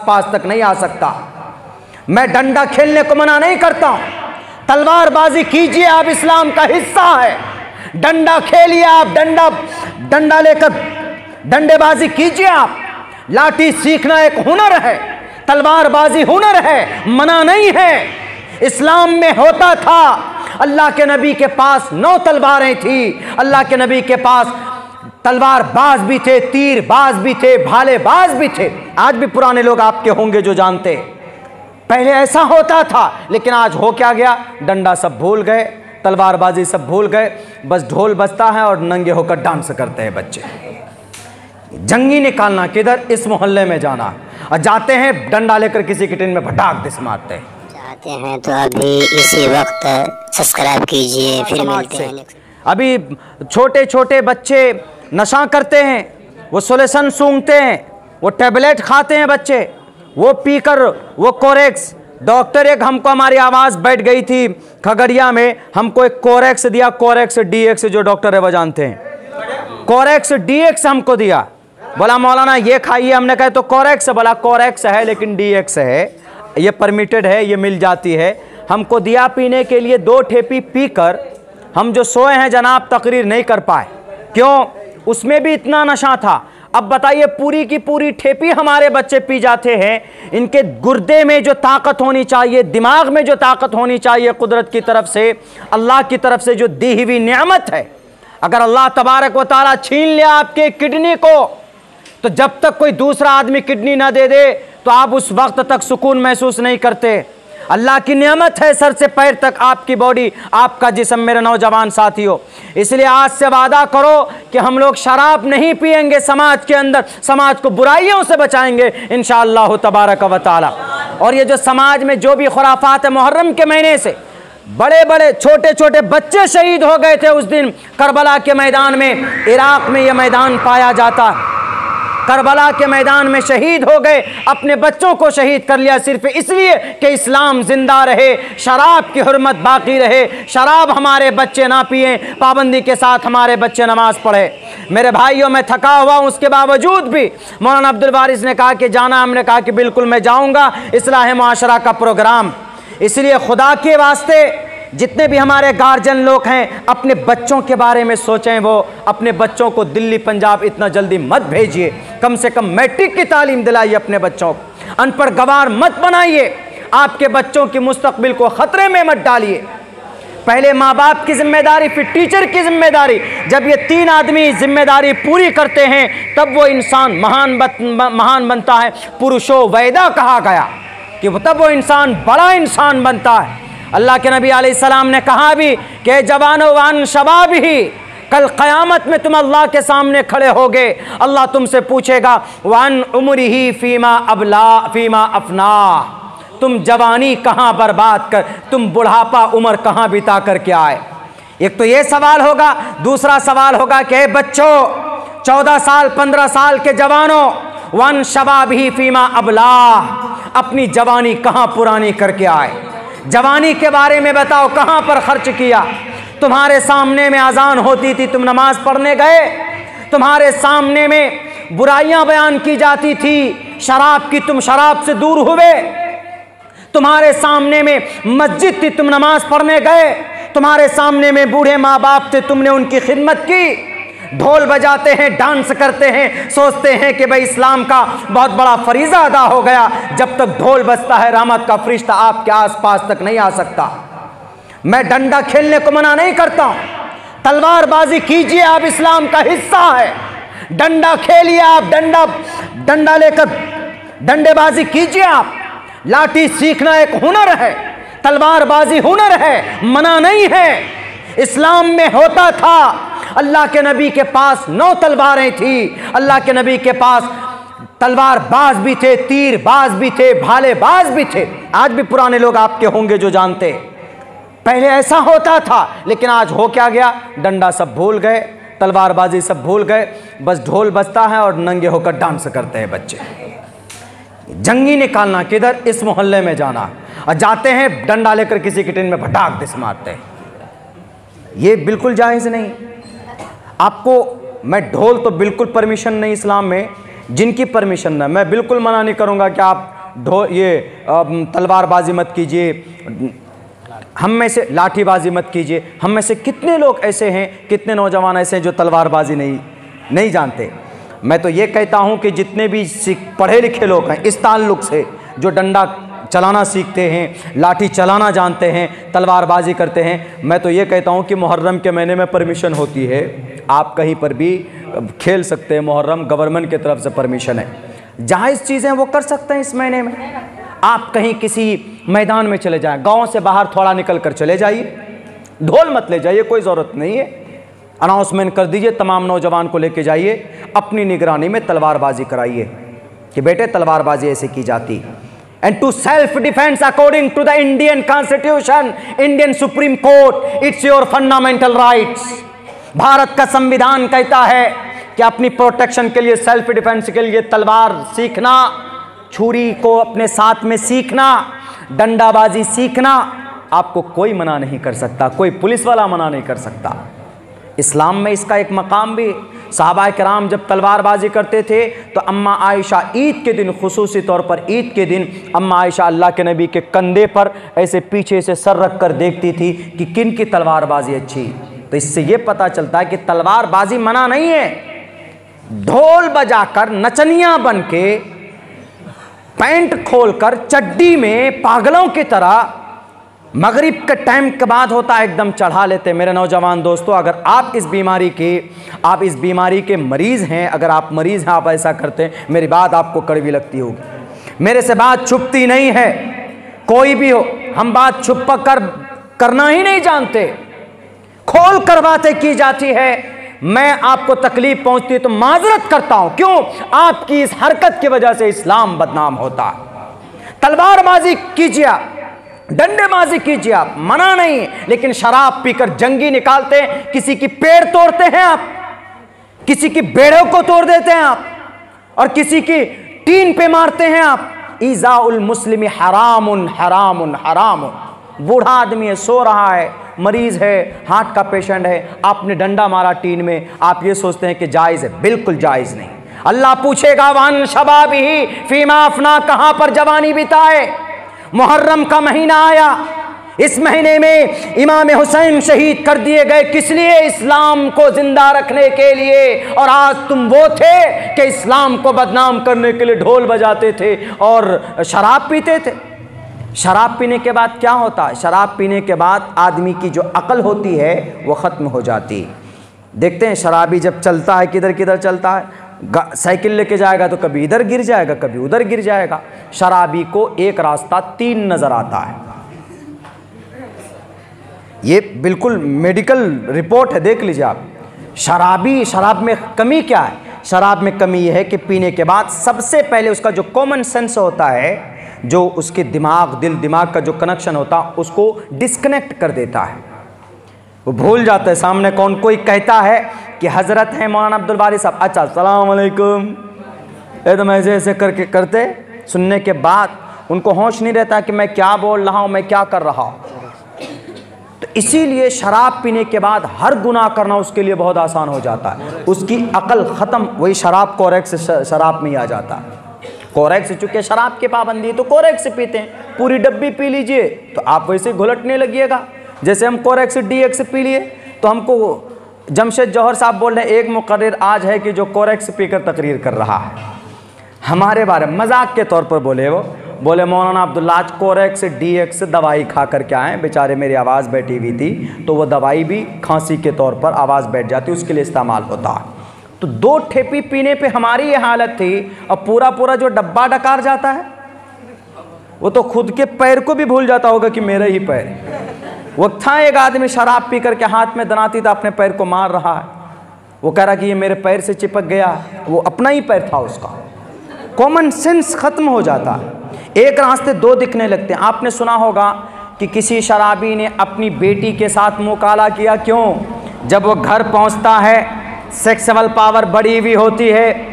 पास तक नहीं आ सकता। मैं डंडा खेलने को मना नहीं करता, तलवारबाजी कीजिए, आप इस्लाम का हिस्सा है। डंडा खेलिए आप, डंडा लेकर डंडेबाजी कीजिए आप। लाठी सीखना एक हुनर है, तलवारबाजी हुनर है, मना नहीं है। इस्लाम में होता था, अल्लाह के नबी के पास 9 तलवारें थी, अल्लाह के नबी के पास तलवार बाज भी थे, तीर बाज भी थे, भाले बाज भी थे। आज भी पुराने लोग आपके होंगे जो जानते, पहले ऐसा होता था। लेकिन आज हो क्या गया, डंडा सब भूल गए, तलवारबाजी सब भूल गए, बस ढोल बजता है और नंगे होकर डांस करते हैं बच्चे। जंगी निकालना किधर, इस मोहल्ले में जाना, और जाते हैं डंडा लेकर किसी की टिन में भटाक दिस मारते हैं। चाहते हैं तो अभी इसी वक्त सब्सक्राइब कीजिए, फिर मिलते हैं। अभी छोटे छोटे बच्चे नशा करते हैं, वो सोलेसन सूंघते हैं, वो टैबलेट खाते हैं बच्चे, वो पीकर वो कोरेक्स। डॉक्टर एक हमको, हमारी आवाज़ बैठ गई थी खगड़िया में, हमको एक कोरेक्स दिया, कोरेक्स डीएक्स, जो डॉक्टर है वो जानते हैं, कोरेक्स डीएक्स हमको दिया। बोला मौलाना ये खाइए, हमने कहा तो कोरेक्स, बोला कोरेक्स है लेकिन डीएक्स है, ये परमिटेड है, ये मिल जाती है। हमको दिया पीने के लिए, 2 ठेपी पीकर हम जो सोए हैं जनाब तकरीर नहीं कर पाए। क्यों? उसमें भी इतना नशा था। अब बताइए, पूरी की पूरी ठेपी हमारे बच्चे पी जाते हैं। इनके गुर्दे में जो ताकत होनी चाहिए, दिमाग में जो ताकत होनी चाहिए, कुदरत की तरफ से, अल्लाह की तरफ से जो दी हुई नेमत है, अगर अल्लाह तबारक व तआला छीन लिया आपके किडनी को, तो जब तक कोई दूसरा आदमी किडनी ना दे दे तो आप उस वक्त तक सुकून महसूस नहीं करते। अल्लाह की नेमत है सर से पैर तक आपकी बॉडी, आपका जिस्म मेरे नौजवान साथियों। इसलिए आज से वादा करो कि हम लोग शराब नहीं पिएंगे, समाज के अंदर समाज को बुराइयों से बचाएंगे इंशाअल्लाह तबारक व तआला। और ये जो समाज में जो भी खुराफात है, मुहर्रम के महीने से बड़े बड़े छोटे छोटे बच्चे शहीद हो गए थे उस दिन करबला के मैदान में। इराक में ये मैदान पाया जाता, करबला के मैदान में शहीद हो गए, अपने बच्चों को शहीद कर लिया सिर्फ इसलिए कि इस्लाम जिंदा रहे, शराब की हुर्मत बाकी रहे, शराब हमारे बच्चे ना पिए, पाबंदी के साथ हमारे बच्चे नमाज पढ़े। मेरे भाइयों, मैं थका हुआ हूँ, उसके बावजूद भी मौलाना अब्दुल वारिस ने कहा कि जाना, हमने कहा कि बिल्कुल मैं जाऊँगा, इस्लाह मुआशरा का प्रोग्राम। इसलिए खुदा के वास्ते जितने भी हमारे गार्जियन लोग हैं, अपने बच्चों के बारे में सोचें। वो अपने बच्चों को दिल्ली पंजाब इतना जल्दी मत भेजिए, कम से कम मैट्रिक की तालीम दिलाइए अपने बच्चों को, अनपढ़ गवार मत बनाइए, आपके बच्चों की मुस्तकबिल को ख़तरे में मत डालिए। पहले माँ बाप की जिम्मेदारी, फिर टीचर की जिम्मेदारी। जब ये 3 आदमी जिम्मेदारी पूरी करते हैं तब वो इंसान महान बनता है। पुरुषो वैदा कहा गया कि तब वो इंसान बड़ा इंसान बनता है। अल्लाह के नबी अलैहिस्सलाम ने कहा भी कि जवानो वान शबाब ही, कल क़यामत में तुम अल्लाह के सामने खड़े होगे, अल्लाह तुमसे पूछेगा वान उम्री ही फ़ीमा अफना, तुम जवानी कहाँ बर्बाद कर, तुम बुढ़ापा उम्र कहाँ बिता कर के आए। एक तो ये सवाल होगा, दूसरा सवाल होगा कि बच्चों, 14 साल 15 साल के जवानों, वन शबाब ही फ़ीमा अबला, अपनी जवानी कहाँ पुरानी करके आए, जवानी के बारे में बताओ, कहाँ पर खर्च किया। तुम्हारे सामने में अजान होती थी, तुम नमाज पढ़ने गए, तुम्हारे सामने में बुराइयां बयान की जाती थी शराब की, तुम शराब से दूर हुए, तुम्हारे सामने में मस्जिद थी, तुम नमाज पढ़ने गए, तुम्हारे सामने में बूढ़े माँ बाप थे, तुमने उनकी खिदमत की। ढोल बजाते हैं, डांस करते हैं, सोचते हैं कि भाई इस्लाम का बहुत बड़ा फरीज़ा अदा हो गया। जब तक ढोल बजता है, रहमत का फरिश्ता आपके आसपास तक नहीं आ सकता। मैं डंडा खेलने को मना नहीं करता, तलवारबाजी कीजिए, आप इस्लाम का हिस्सा है। डंडा खेलिए आप, डंडा लेकर डंडेबाजी कीजिए आप। लाठी सीखना एक हुनर है, तलवारबाजी हुनर है, मना नहीं है। इस्लाम में होता था, अल्लाह के नबी के पास 9 तलवारें थी, अल्लाह के नबी के पास तलवार बाज भी थे, तीर बाज भी थे, भाले बाज भी थे। आज भी पुराने लोग आपके होंगे जो जानते, पहले ऐसा होता था। लेकिन आज हो क्या गया, डंडा सब भूल गए, तलवारबाजी सब भूल गए, बस ढोल बजता है और नंगे होकर डांस करते हैं बच्चे। जंगी निकालना किधर, इस मोहल्ले में जाना, और जाते हैं डंडा लेकर किसी की टिन में भटाक दिस मारते हैं। ये बिल्कुल जायज़ नहीं। आपको मैं ढोल तो बिल्कुल परमिशन नहीं इस्लाम में, जिनकी परमिशन ना, मैं बिल्कुल मना नहीं करूँगा कि आप तलवारबाजी मत कीजिए, हम में से लाठीबाजी मत कीजिए। हम में से कितने लोग ऐसे हैं, कितने नौजवान ऐसे हैं जो तलवारबाजी नहीं जानते। मैं तो ये कहता हूँ कि जितने भी पढ़े लिखे लोग हैं इस ताल्लुक़ से, जो डंडा चलाना सीखते हैं, लाठी चलाना जानते हैं, तलवारबाजी करते हैं, मैं तो ये कहता हूँ कि मुहर्रम के महीने में परमिशन होती है, आप कहीं पर भी खेल सकते हैं। मुहर्रम गवर्नमेंट की तरफ से परमिशन है, जायज़ चीज़ें वो कर सकते हैं इस महीने में। आप कहीं किसी मैदान में चले जाएं, गांव से बाहर थोड़ा निकल कर चले जाइए, ढोल मत ले जाइए, कोई ज़रूरत नहीं है। अनाउंसमेंट कर दीजिए, तमाम नौजवान को लेके जाइए, अपनी निगरानी में तलवारबाजी कराइए कि बेटे तलवारबाजी ऐसे की जाती। And to self defence according to the Indian constitution, Indian Supreme Court, it's your fundamental rights. Bharat का संविधान कहता है कि अपनी प्रोटेक्शन के लिए, सेल्फ डिफेंस के लिए तलवार सीखना, छुरी को अपने साथ में सीखना, डंडाबाजी सीखना, आपको कोई मना नहीं कर सकता, कोई पुलिस वाला मना नहीं कर सकता। इस्लाम में इसका एक मकाम भी। सहाबा किराम जब तलवारबाजी करते थे तो अम्मा आयशा ईद के दिन, खुसूसी तौर पर ईद के दिन, अम्मा आयशा अल्लाह के नबी के कंधे पर ऐसे पीछे से सर रख कर देखती थी कि किन की तलवारबाजी अच्छी। तो इससे ये पता चलता है कि तलवारबाजी मना नहीं है। ढोल बजाकर, नचनिया बन के, पैंट खोलकर, चड्डी में पागलों की तरह मगरिब के टाइम के बाद होता है एकदम चढ़ा लेते। मेरे नौजवान दोस्तों, अगर आप इस बीमारी के मरीज़ हैं, अगर आप मरीज़ हैं, आप ऐसा करते हैं, मेरी बात आपको कड़वी लगती होगी। मेरे से बात छुपती नहीं है, कोई भी हो, हम बात छुप कर करना ही नहीं जानते, खोल कर बातें की जाती है। मैं आपको तकलीफ पहुंचती है तो माजरत करता हूं, क्यों? आपकी इस हरकत की वजह से इस्लाम बदनाम होता है। तलवारबाजी कीजिए आप, डंडेबाजी कीजिए आप, मना नहीं है, लेकिन शराब पीकर जंगी निकालते हैं, किसी की पेड़ तोड़ते हैं आप, किसी की बेड़ों को तोड़ देते हैं आप, और किसी की टीन पे मारते हैं आप। ईज़ाउल मुस्लिम हरामुन हरामुन हरामुन। बूढ़ा आदमी है, सो रहा है, मरीज है, हार्ट का पेशेंट है, आपने डंडा मारा टीन में, आप ये सोचते हैं कि जायज़ है। बिल्कुल जायज़ नहीं। अल्लाह पूछेगा वान शबाबिही फीमा अफना, कहां पर जवानी बिताए। मुहर्रम का महीना आया, इस महीने में इमाम हुसैन शहीद कर दिए गए, किस लिए? इस्लाम को जिंदा रखने के लिए। और आज तुम वो थे कि इस्लाम को बदनाम करने के लिए ढोल बजाते थे और शराब पीते थे। शराब पीने के बाद क्या होता है? शराब पीने के बाद आदमी की जो अकल होती है वो ख़त्म हो जाती है। देखते हैं शराबी जब चलता है किधर किधर चलता है, साइकिल लेके जाएगा तो कभी इधर गिर जाएगा, कभी उधर गिर जाएगा। शराबी को एक रास्ता तीन नज़र आता है। ये बिल्कुल मेडिकल रिपोर्ट है, देख लीजिए आप। शराब में कमी क्या है? शराब में कमी यह है कि पीने के बाद सबसे पहले उसका जो कॉमन सेंस होता है, जो उसके दिमाग का जो कनेक्शन होता है, उसको डिस्कनेक्ट कर देता है। वो भूल जाता है सामने कौन। कोई कहता है कि हज़रत हैं मौलाना अब्दुल बारी साहब, अच्छा अस्सलाम वालेकुम, एकदम ऐसे करके करते, सुनने के बाद उनको होश नहीं रहता कि मैं क्या बोल रहा हूँ, मैं क्या कर रहा हूँ। तो इसीलिए शराब पीने के बाद हर गुनाह करना उसके लिए बहुत आसान हो जाता है, उसकी अकल ख़त्म। वही शराब कोरेक्स शराब में ही आ जाता है। कोरेक्स, चूँकि शराब की पाबंदी है तो कोरेक्स पीते हैं, पूरी डब्बी पी लीजिए तो आप वैसे घुलटने लगिएगा। जैसे हम कोरेक्स DX पी लिए तो हमको जमशेद जौहर साहब बोल रहे हैं, एक मुकर्रिर आज है कि जो कोरेक्स पीकर तकरीर कर रहा है हमारे बारे में, मजाक के तौर पर बोले। वो बोले मौलाना अब्दुल्ला आज कोरेक्स DX दवाई खा कर के आए, बेचारे मेरी आवाज़ बैठी हुई थी तो वो दवाई भी खांसी के तौर पर आवाज़ बैठ जाती, उसके लिए इस्तेमाल होता है। तो 2 ठेपी पीने पे हमारी ये हालत थी, अब पूरा जो डब्बा डकार जाता है वो तो खुद के पैर को भी भूल जाता होगा कि मेरा ही पैर। वो था एक आदमी शराब पी करके हाथ में दनाती था, अपने पैर को मार रहा है, वो कह रहा कि ये मेरे पैर से चिपक गया, वो अपना ही पैर था उसका। कॉमन सेंस ख़त्म हो जाता है, एक रास्ते 2 दिखने लगते हैं। आपने सुना होगा कि किसी शराबी ने अपनी बेटी के साथ मुकाला किया। क्यों? जब वो घर पहुंचता है, सेक्सुअल पावर बढ़ी हुई होती है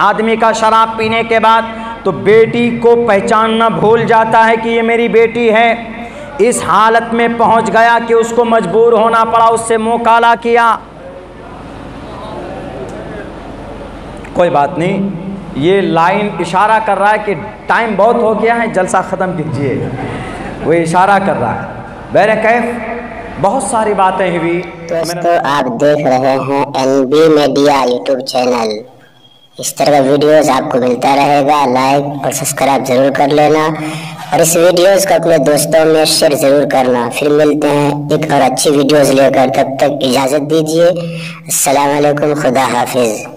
आदमी का शराब पीने के बाद, तो बेटी को पहचानना भूल जाता है कि ये मेरी बेटी है। इस हालत में पहुंच गया कि उसको मजबूर होना पड़ा, उससे मुकाला किया। कोई बात नहीं, ये लाइन इशारा कर रहा है कि टाइम बहुत हो गया है, जलसा ख़त्म कीजिए, वो इशारा कर रहा है। बहरकैफ बहुत सारी बातें हुई। दोस्तों आप देख रहे हैं NB मीडिया यूट्यूब चैनल। इस तरह का वीडियोस आपको मिलता रहेगा। लाइक और सब्सक्राइब जरूर कर लेना और इस वीडियोस को अपने दोस्तों में शेयर जरूर करना। फिर मिलते हैं एक और अच्छी वीडियोस लेकर, तब तक इजाज़त दीजिए। अस्सलाम वालेकुम, खुदा हाफिज़।